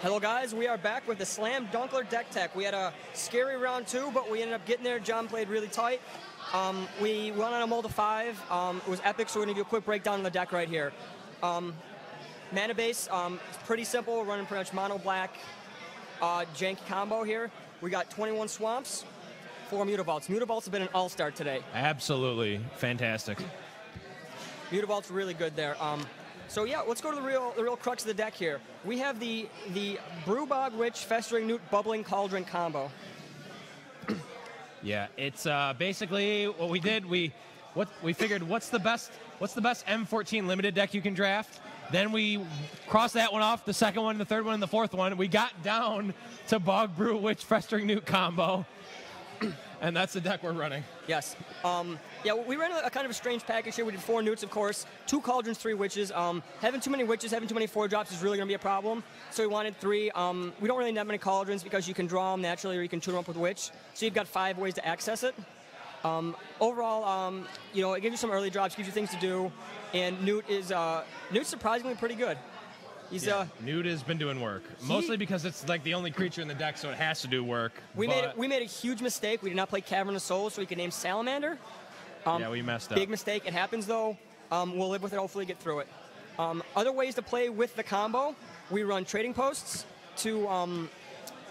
Hello guys, we are back with the Slam Dunkler deck tech. We had a scary round 2, but we ended up getting there. John played really tight. We won on a mold of 5. It was epic, so we're going to do a quick breakdown of the deck right here. Mana base, it's pretty simple. We're running pretty much mono black janky combo here. We got 21 swamps, 4 Mutavaults. Mutavaults have been an all-star today. Absolutely fantastic. Mutavault's really good there. So yeah, let's go to the real crux of the deck here. We have the Brewbog Witch Festering Newt Bubbling Cauldron combo. Yeah, it's basically what we did. We figured what's the best M14 limited deck you can draft. Then we crossed that one off, the second one, the third one, and the fourth one. We got down to Bogbrew Witch Festering Newt combo, and that's the deck we're running. Yes. Yeah, we ran a kind of a strange package here. We did 4 Newts, of course, 2 Cauldrons, 3 Witches. Having too many Witches, having too many 4-drops is really going to be a problem. So we wanted 3. We don't really need that many Cauldrons because you can draw them naturally or you can tune them up with Witch. So you've got 5 ways to access it. Overall, you know, it gives you some early drops, gives you things to do, and Newt's surprisingly pretty good. Newt has been doing work, mostly because it's like the only creature in the deck, so it has to do work. We made a huge mistake. We did not play Cavern of Souls, so we could name Salamander. Yeah, we messed up. Big mistake. It happens, though. We'll live with it, hopefully get through it. Other ways to play with the combo, we run trading posts to,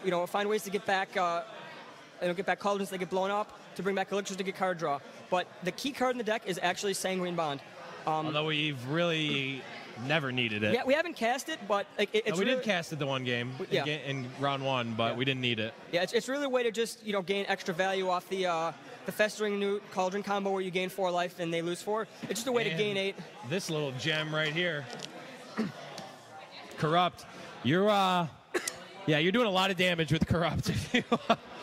you know, find ways to get back Cauldrons that get blown up, to bring back elixirs to get card draw. But the key card in the deck is actually Sanguine Bond. Although we've really never needed it. Yeah, we haven't cast it, but it's we did cast it the one game in round 1, but we didn't need it. Yeah, it's really a way to just, you know, gain extra value off the Festering Newt Cauldron combo where you gain 4 life and they lose 4. It's just a way to gain 8. This little gem right here, Corrupt. You're doing a lot of damage with Corrupt.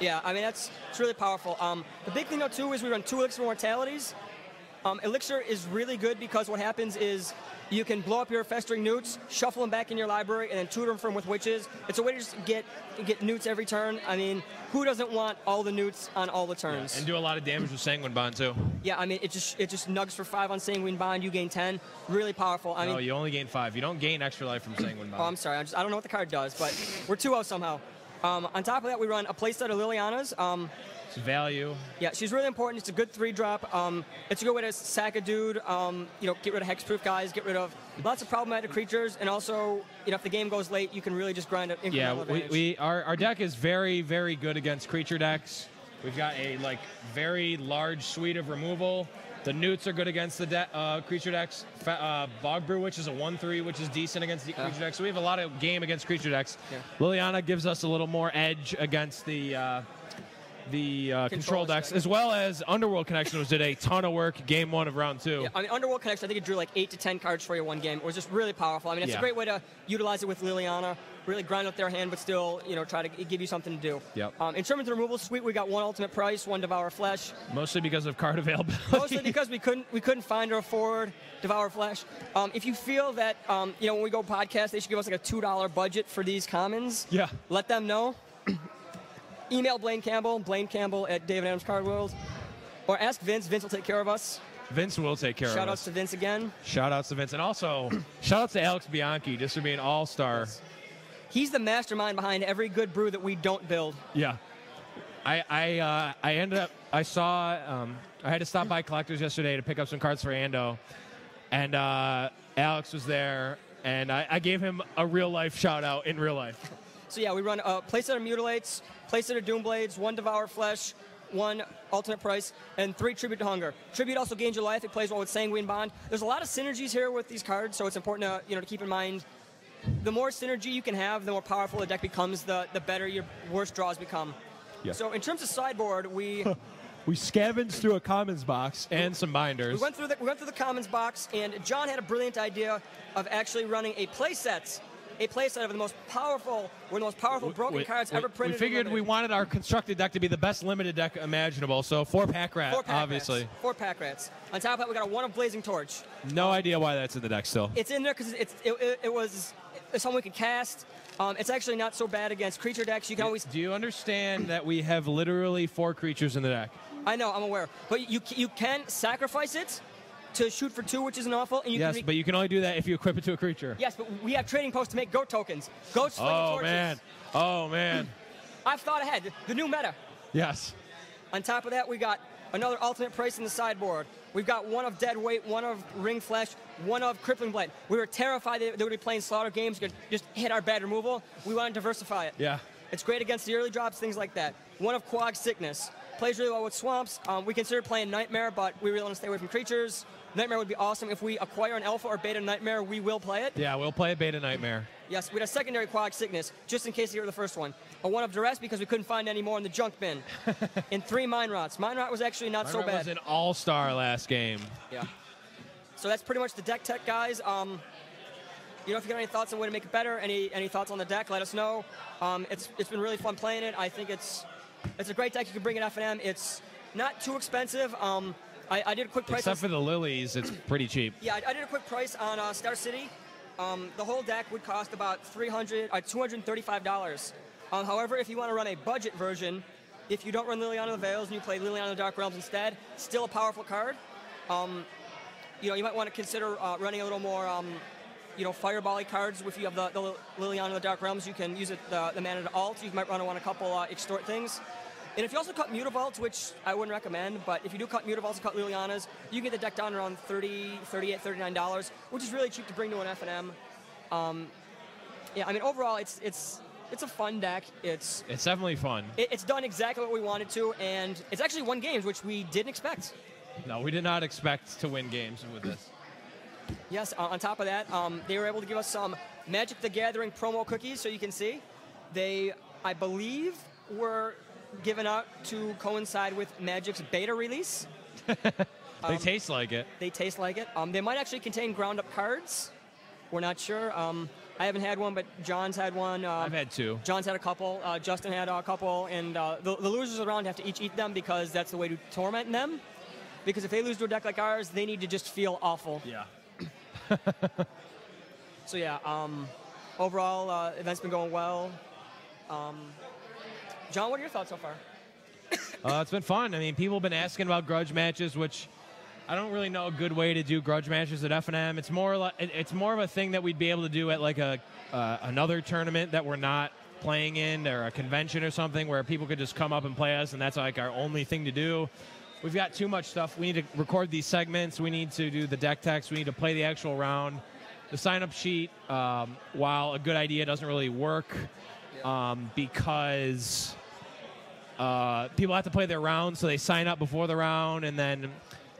Yeah, I mean it's really powerful. The big thing though too is we run 2 Elixir Mortalities. Elixir is really good because what happens is you can blow up your Festering Newts, shuffle them back in your library, and then tutor them with Witches. It's a way to just get Newts every turn. I mean, who doesn't want all the Newts on all the turns? Yeah, and do a lot of damage with Sanguine Bond too. Yeah, I mean, it just nugs for 5 on Sanguine Bond. You gain 10. Really powerful. I mean, you only gain 5. You don't gain extra life from Sanguine Bond. Oh, I'm sorry. I don't know what the card does, but we're 2-0 somehow. On top of that, we run a playset of Liliana's. It's value. Yeah, she's really important. It's a good 3-drop. It's a good way to sack a dude, you know, get rid of hexproof guys, get rid of lots of problematic creatures, and also, you know, if the game goes late, you can really just grind it. Yeah, our deck is very, very good against creature decks. We've got a very large suite of removal. The Newts are good against the creature decks. Bogbrew, which is a 1/3, which is decent against the creature decks. So we have a lot of game against creature decks. Yeah. Liliana gives us a little more edge against the control decks, as well as Underworld Connection did a ton of work game 1 of round 2. Yeah, I mean, Underworld Connection, I think it drew like 8 to 10 cards for you one game. It was just really powerful. I mean, it's a great way to utilize it with Liliana, really grind up their hand, but still, you know, try to give you something to do. Yep. In terms of the removal suite, we got 1 Ultimate Price, 1 Devour Flesh. Mostly because of card availability. Mostly because we couldn't find or afford Devour Flesh. If you feel that, you know, when we go podcast, they should give us like a $2 budget for these commons. Yeah. Let them know. Email Blaine Campbell at David Adams Card World, or ask Vince. Vince will take care of us. Vince will take care of us. Shout-outs to Vince again. Shout-outs to Vince. And also, shout-outs to Alex Bianchi, just for being an all-star. Yes. He's the mastermind behind every good brew that we don't build. Yeah. I had to stop by Collectors yesterday to pick up some cards for Ando, and Alex was there, and I gave him a real-life shout-out in real life. So yeah, we run a playset of Mutilates, playset of Doomblades, 1 Devour Flesh, 1 Ultimate Price, and 3 Tribute to Hunger. Tribute also gains your life. It plays well with Sanguine Bond. There's a lot of synergies here with these cards, so it's important to keep in mind. The more synergy you can have, the more powerful the deck becomes. The better your worst draws become. Yeah. So in terms of sideboard, we scavenged through a commons box and some binders. We went through the commons box, and John had a brilliant idea of actually running a playset of the most powerful broken cards ever printed. We figured we wanted our constructed deck to be the best limited deck imaginable, so 4 Pack Rat, obviously. 4 Pack Rats. On top of that, we got a 1 of Blazing Torch. No idea why that's in the deck still. It's in there because it was something we could cast. It's actually not so bad against creature decks. You can always. Do you understand that we have literally 4 creatures in the deck? I know, I'm aware. But you can sacrifice it to shoot for 2, which isn't awful. And you Yes, can but you can only do that if you equip it to a creature. Yes, but we have trading posts to make goat tokens. Goats flinging torches. Oh, man. I've thought ahead. The new meta. Yes. On top of that, we got another alternate price in the sideboard. We've got one of Dead Weight, one of Ring Flesh, one of Crippling Blade. We were terrified that they would be playing Slaughter games, could just hit our bad removal. We want to diversify it. Yeah. It's great against the early drops, things like that. One of Quag Sickness. Plays really well with swamps. We considered playing Nightmare, but we really want to stay away from creatures. Nightmare would be awesome. If we acquire an Alpha or Beta Nightmare, we will play it. Yeah, we'll play a Beta Nightmare. Yes, we had a secondary Quag Sickness, just in case you were the first one. A one of Duress because we couldn't find any more in the junk bin. And 3 Mind Rots. Mind Rot was actually not so bad. Was an all-star last game. Yeah. So that's pretty much the deck tech, guys. You know, if you got any thoughts on way to make it better, any thoughts on the deck, let us know. It's been really fun playing it. I think it's a great deck you can bring in FNM. It's not too expensive. I did a quick price. Except for the lilies, it's pretty cheap. Yeah, I did a quick price on Star City. The whole deck would cost about $235. However, if you want to run a budget version, if you don't run Liliana of the Veils and you play Liliana of the Dark Realms instead, still a powerful card. You know, you might want to consider running a little more, you know, fireball-y cards. If you have the Liliana of the Dark Realms, you can use it the mana to alt. You might run a couple extort things. And if you also cut Mutavaults, which I wouldn't recommend, but if you do cut Mutavaults and cut Lilianas, you can get the deck down around $30, $38, $39, which is really cheap to bring to an FNM. Yeah, I mean, overall, it's a fun deck. It's definitely fun. It's done exactly what we wanted to, and it's actually won games, which we didn't expect. No, we did not expect to win games with this. Yes, on top of that, they were able to give us some Magic the Gathering promo cookies, so you can see. They, I believe, were given out to coincide with Magic's beta release. They taste like it. They taste like it. They might actually contain ground-up cards. We're not sure. I haven't had one, but John's had one. I've had 2. John's had a couple. Justin had a couple. And the losers around have to each eat them because that's the way to torment them. Because if they lose to a deck like ours, they need to just feel awful. Yeah. So yeah, overall, event's been going well. John, what are your thoughts so far? It's been fun. I mean, people have been asking about grudge matches, which I don't really know a good way to do grudge matches at FNM. It's more like it's more of a thing that we'd be able to do at like another tournament that we're not playing in, or a convention or something, where people could just come up and play us, and that's like our only thing to do. We've got too much stuff. We need to record these segments. We need to do the deck text. We need to play the actual round. The sign-up sheet, while a good idea, doesn't really work because people have to play their round, so they sign up before the round, and then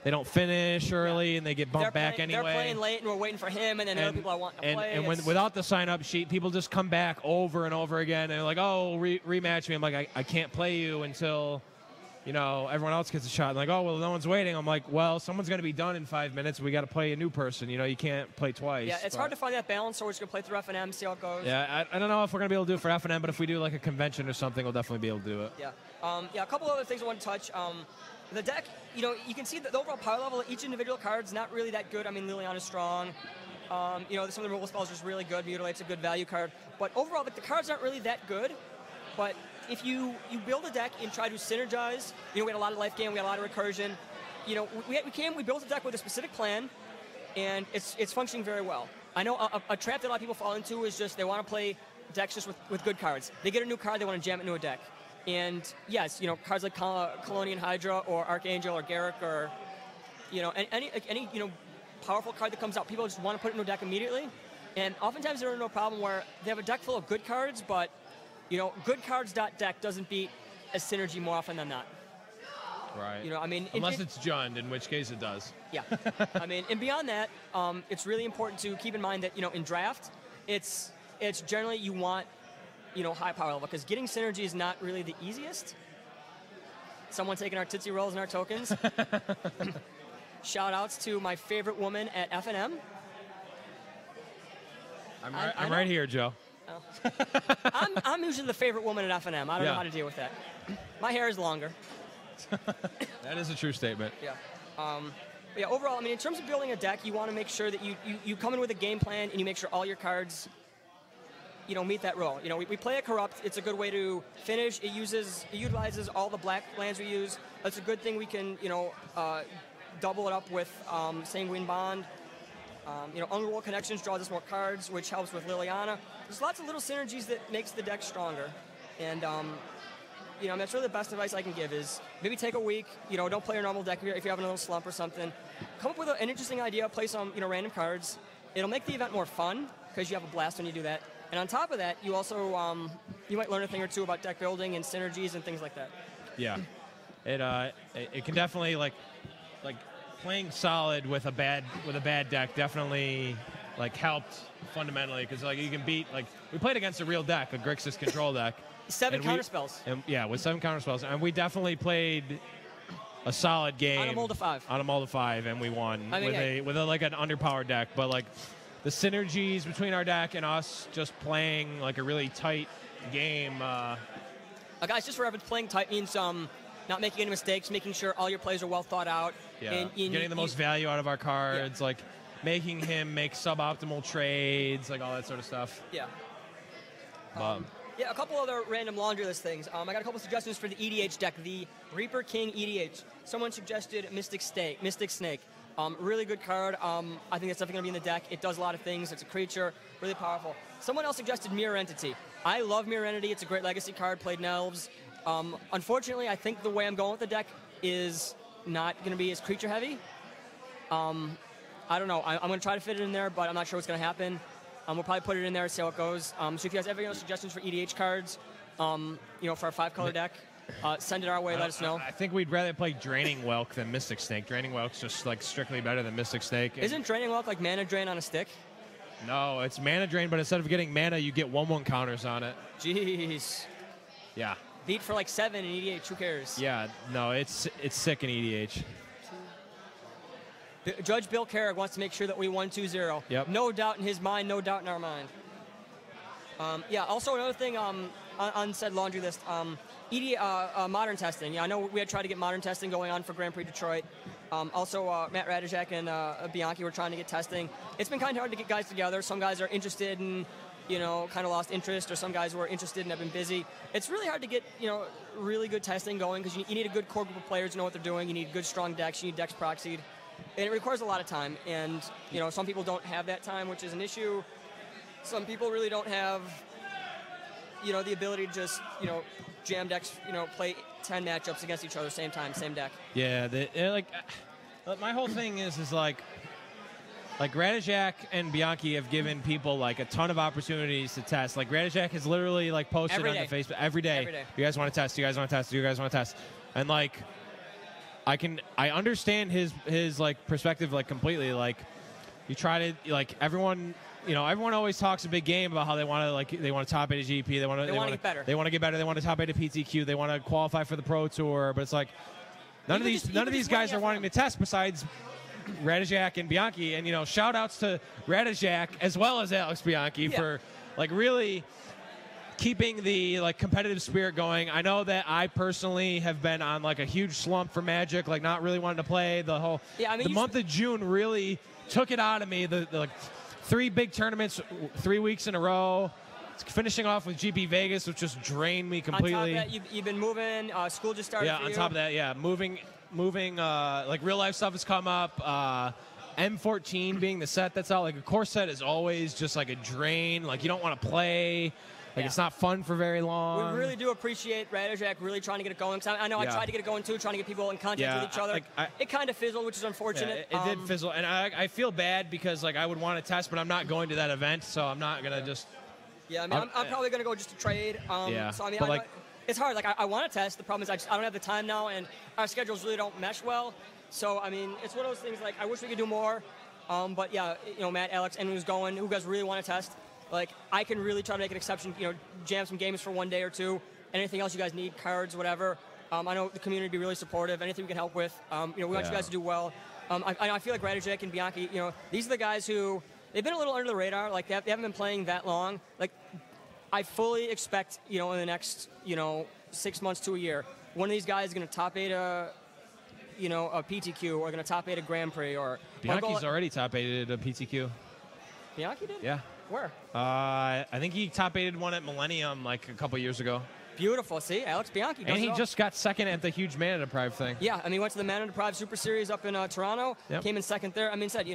they don't finish early, and they get bumped back anyway. They're playing late, and we're waiting for him, and then other people are wanting to play. And without the sign-up sheet, people just come back over and over again, and they're like, oh, rematch me. I'm like, I can't play you until, you know, everyone else gets a shot. And like, oh, well, no one's waiting. I'm like, well, someone's going to be done in 5 minutes. We got to play a new person. You know, you can't play twice. Yeah, it's hard to find that balance, so we're just going to play through FNM, see how it goes. Yeah, I don't know if we're going to be able to do it for FNM, but if we do like a convention or something, we'll definitely be able to do it. Yeah. Yeah, a couple other things I want to touch. The deck, you know, you can see that the overall power level of each individual card's not really that good. I mean, Liliana's strong. You know, some of the removal spells are just really good. Mutilate's a good value card. But overall, the cards aren't really that good. But if you build a deck and try to synergize, you know, we had a lot of life gain, we had a lot of recursion. You know, we built a deck with a specific plan, and it's functioning very well. I know a trap that a lot of people fall into is just they want to play decks just with good cards. They get a new card, they want to jam it into a deck. And yes, you know, cards like Colonian Hydra or Archangel or Garruk or, you know, any you know, powerful card that comes out, people just want to put it into a deck immediately. And oftentimes they're in a problem where they have a deck full of good cards, but, you know, good cards.deck doesn't beat a synergy more often than not. Right. You know, I mean, unless it's Jund, in which case it does. Yeah. I mean, and beyond that, it's really important to keep in mind that, you know, in draft, it's generally you want, you know, high power level, because getting synergy is not really the easiest. Someone taking our Tootsie Rolls and our tokens. Shout outs to my favorite woman at FNM. I'm right here, Joe. Oh. I'm usually the favorite woman at FNM. I don't know how to deal with that. My hair is longer. That is a true statement. Yeah. Yeah, overall, I mean, in terms of building a deck, you want to make sure that you come in with a game plan and you make sure all your cards, you know, meet that role. You know, we play a Corrupt. It's a good way to finish. It utilizes all the black lands we use. That's a good thing we can, you know, double it up with Sanguine Bond. Unroll Connections draws us more cards, which helps with Liliana. There's lots of little synergies that makes the deck stronger. And, that's really the best advice I can give is maybe take a week, don't play your normal deck if you're having a little slump or something. Come up with an interesting idea, play some, random cards. It'll make the event more fun because you have a blast when you do that. And on top of that, you also, you might learn a thing or two about deck building and synergies and things like that. Yeah. It can definitely, like playing solid with a bad deck definitely helped fundamentally because you can beat we played against a real deck, a Grixis control deck. 7 counterspells. With 7 counterspells, and we definitely played a solid game on a mold of 5. On a mold of 5, and we won with an underpowered deck. But the synergies between our deck and us just playing a really tight game. Guys, just for reference, playing tight means not making any mistakes, making sure all your plays are well thought out. Yeah, and getting the most value out of our cards, making him make suboptimal trades, all that sort of stuff. Yeah. A couple other random laundry list things. I got a couple suggestions for the EDH deck, the Reaper King EDH. Someone suggested Mystic Snake. Really good card. I think that's definitely going to be in the deck. It does a lot of things. It's a creature, really powerful. Someone else suggested Mirror Entity. I love Mirror Entity. It's a great legacy card, played in Elves. Unfortunately, I think the way I'm going with the deck is not going to be as creature heavy. I don't know. I'm going to try to fit it in there, but I'm not sure what's going to happen. We'll probably put it in there and see how it goes. So if you guys have any other suggestions for EDH cards, for our 5-color deck, send it our way. Let us know. I think we'd rather play Draining Whelk than Mystic Snake. Draining Whelk's just strictly better than Mystic Snake. Isn't Draining Whelk like mana drain on a stick? No, it's mana drain, but instead of getting mana, you get 1/1 counters on it. Jeez. Yeah. Beat for 7 in EDH. Who cares? Yeah. No, it's sick in EDH. Judge Bill Carrick wants to make sure that we won 2-0. Yep. No doubt in his mind, no doubt in our mind. Also another thing on said laundry list, modern testing. Yeah, I know we had tried to get modern testing going on for Grand Prix Detroit. Also, Matt Radijak and Bianchi were trying to get testing. It's been kind of hard to get guys together. Some guys are interested and, kind of lost interest, or some guys were interested and have been busy. It's really hard to get, really good testing going because you need a good core group of players to know what they're doing. You need good, strong decks. You need decks proxied. And it requires a lot of time. And, some people don't have that time, which is an issue. Some people really don't have, the ability to just, jam decks, play 10 matchups against each other same time, same deck. Yeah, my whole thing is Radijak and Bianchi have given people a ton of opportunities to test. Radijak has literally posted on the Facebook every day. You guys want to test? You guys want to test? You guys want to test? And I understand his perspective completely. You try to everyone. Everyone always talks a big game about how they want to top 8 at GP. They want to get better. They want to get better. They want to top 8 at PTQ. They want to qualify for the Pro Tour. But it's none of these guys are wanting to test besides Radijak and Bianchi. And shout outs to Radijak as well as Alex Bianchi for really keeping the competitive spirit going. I know that I personally have been on a huge slump for Magic, not really wanting to play. The month of June really took it out of me. The 3 big tournaments, 3 weeks in a row. Finishing off with GP Vegas, which just drained me completely. On top of that, you've been moving. School just started. Yeah, on top of that, moving. Real life stuff has come up. M14 being the set that's out. A core set is always just a drain. You don't want to play. It's not fun for very long. We really do appreciate Radijak really trying to get it going. I know I tried to get it going too, trying to get people in contact with each other. It kind of fizzled, which is unfortunate. Yeah, it did fizzle, and I feel bad because I would want to test, but I'm not going to that event, so I'm not gonna just. Yeah, I'm probably gonna go just to trade. So it's hard. I want to test. The problem is I don't have the time now, and our schedules really don't mesh well. So it's one of those things. I wish we could do more. But yeah, Matt, Alex, anyone who guys really want to test. I can really try to make an exception, jam some games for 1 day or 2. Anything else you guys need, cards, whatever. I know the community would be really supportive. Anything we can help with. We want you guys to do well. I feel like Radijak and Bianchi, these are the guys who, they've been a little under the radar. They haven't been playing that long. I fully expect, in the next, 6 months to a year, one of these guys is going to top 8 a PTQ or going to top 8 a Grand Prix. Or Bianchi's already top 8 at a PTQ. Bianchi did? Yeah. Where? I think he top 8'd one at Millennium a couple years ago. Beautiful. See, Alex Bianchi does And he it all. just got second at the huge Mana Deprived thing. Yeah, I mean, he went to the Mana Deprived Super Series up in Toronto. Yep. Came in second there. I mean, said,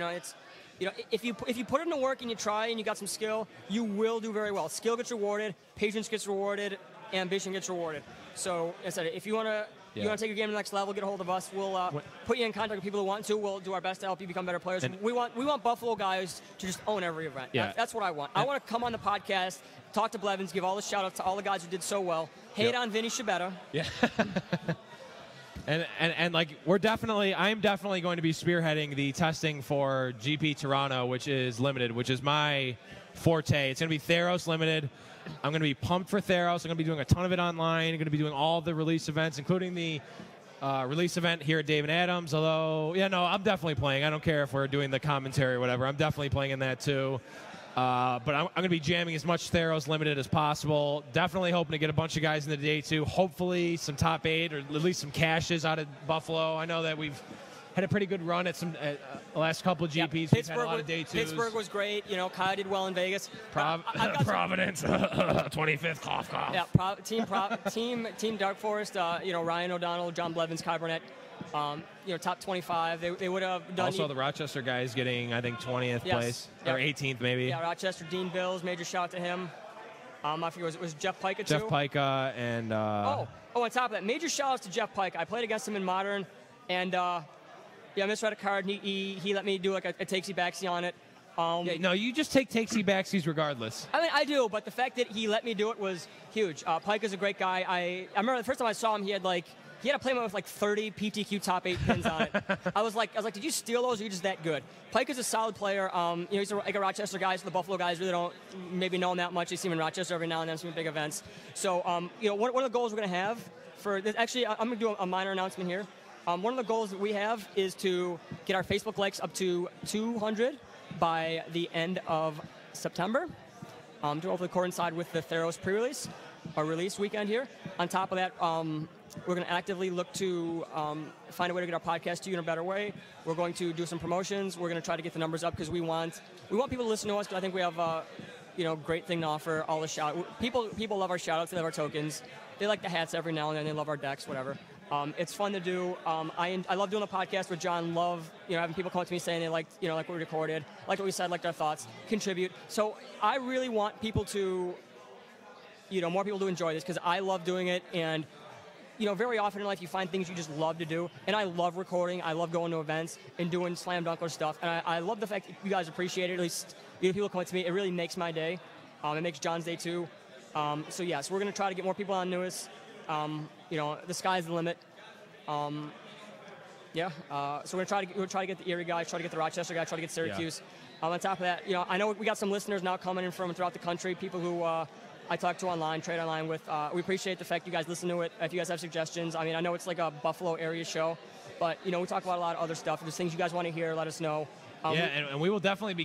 if you put in the work and you try and you got some skill, you will do very well. Skill gets rewarded, patience gets rewarded, ambition gets rewarded. So, I said, if you want to take your game to the next level, get a hold of us. We'll put you in contact with people who want to. We'll do our best to help you become better players. And we want Buffalo guys to just own every event. Yeah. That's what I want. I want to come on the podcast, talk to Blevins, give all the shout-outs to all the guys who did so well, hate on Vinny Shabetta. Yeah. and like I'm definitely going to be spearheading the testing for GP Toronto, which is limited, which is my forte. It's going to be Theros limited. I'm going to be pumped for Theros. I'm going to be doing a ton of it online. I'm going to be doing all the release events, including the release event here at Dave and Adams. Although, I'm definitely playing. I don't care if we're doing the commentary or whatever. I'm definitely playing in that too. But I'm going to be jamming as much Theros limited as possible. Definitely hoping to get a bunch of guys in the day too. Hopefully some top 8 or at least some caches out of Buffalo. I know that we've had a pretty good run at some the last couple of GPs. Yeah, We've had a lot of day 2s. Pittsburgh was great. Kai did well in Vegas. Providence, 25th, cough. Yeah, Team Dark Forest. Ryan O'Donnell, John Blevins, Kai Burnett. Top 25. They would have done. Also, the Rochester guys getting, I think, 20th place or 18th maybe. Yeah, Rochester, Dean Bills, major shout out to him. I forget, it was Jeff Pica too? Jeff Pica and. On top of that, major shout outs to Jeff Pica. I played against him in Modern, and I misread a card. And he let me do like a takesy backsy on it. No, you just take takesy backsies regardless. I mean, I do, but the fact that he let me do it was huge. Pica's a great guy. I remember the first time I saw him, he had a playmat with like 30 PTQ top 8 pins on it. I was like, did you steal those? Or are you just that good? Pica's a solid player. He's a Rochester guy, so the Buffalo guys really don't maybe know him that much. They see him in Rochester every now and then, some big events. So, one of the goals we're going to have for this, actually, I'm going to do a minor announcement here. One of the goals that we have is to get our Facebook likes up to 200 by the end of September, to hopefully coincide with the Theros pre-release, our release weekend here. On top of that, we're going to actively look to find a way to get our podcast to you in a better way. We're going to do some promotions. We're going to try to get the numbers up because we want people to listen to us. Because I think we have a great thing to offer. All the people love our shout outs. They love our tokens. They like the hats every now and then. They love our decks, whatever. It's fun to do. I love doing the podcast with John. Love having people come up to me saying they liked like what we recorded, liked what we said, liked our thoughts, contribute. So I really want people to more people to enjoy this because I love doing it. And very often in life you find things you just love to do. And I love recording. I love going to events and doing slam dunkler stuff. And I love the fact that you guys appreciate it. At least people come up to me. It really makes my day. It makes John's day too. So we're going to try to get more people on Newest. The sky's the limit. So we're going to try to get the Erie guys, try to get the Rochester guys, try to get Syracuse. Yeah. On top of that, I know we got some listeners now coming in from throughout the country, people who I talk to online, trade online with. We appreciate the fact you guys listen to it. If you guys have suggestions, I know it's like a Buffalo area show, but we talk about a lot of other stuff. If there's things you guys want to hear, let us know. And we will definitely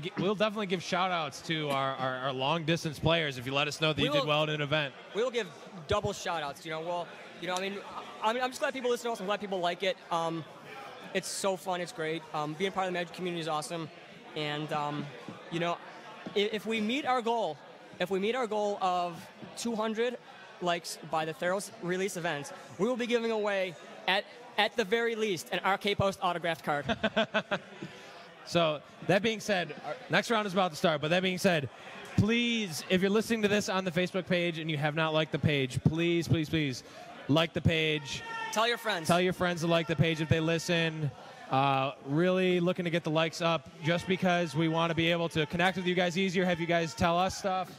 give shout outs to our long distance players if you let us know that you did well in an event. We will give double shout outs. I'm just glad people listen to us. I'm glad people like it. It's so fun. It's great. Being part of the Magic community is awesome. And if we meet our goal of 200 likes by the Theros release event, we will be giving away at the very least an RK Post autographed card. So that being said, our next round is about to start. But that being said, please, if you're listening to this on the Facebook page and you have not liked the page, please like the page. Tell your friends. Tell your friends to like the page if they listen. Really looking to get the likes up just because we want to be able to connect with you guys easier, have you guys tell us stuff.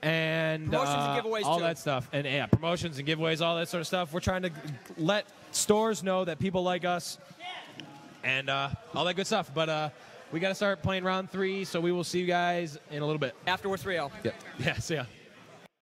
And promotions and giveaways all too. that stuff. And promotions and giveaways, all that sort of stuff. We're trying to let stores know that people like us and all that good stuff. But we got to start playing round 3, so we will see you guys in a little bit. After we're 3-0. Yep. Yeah, see ya.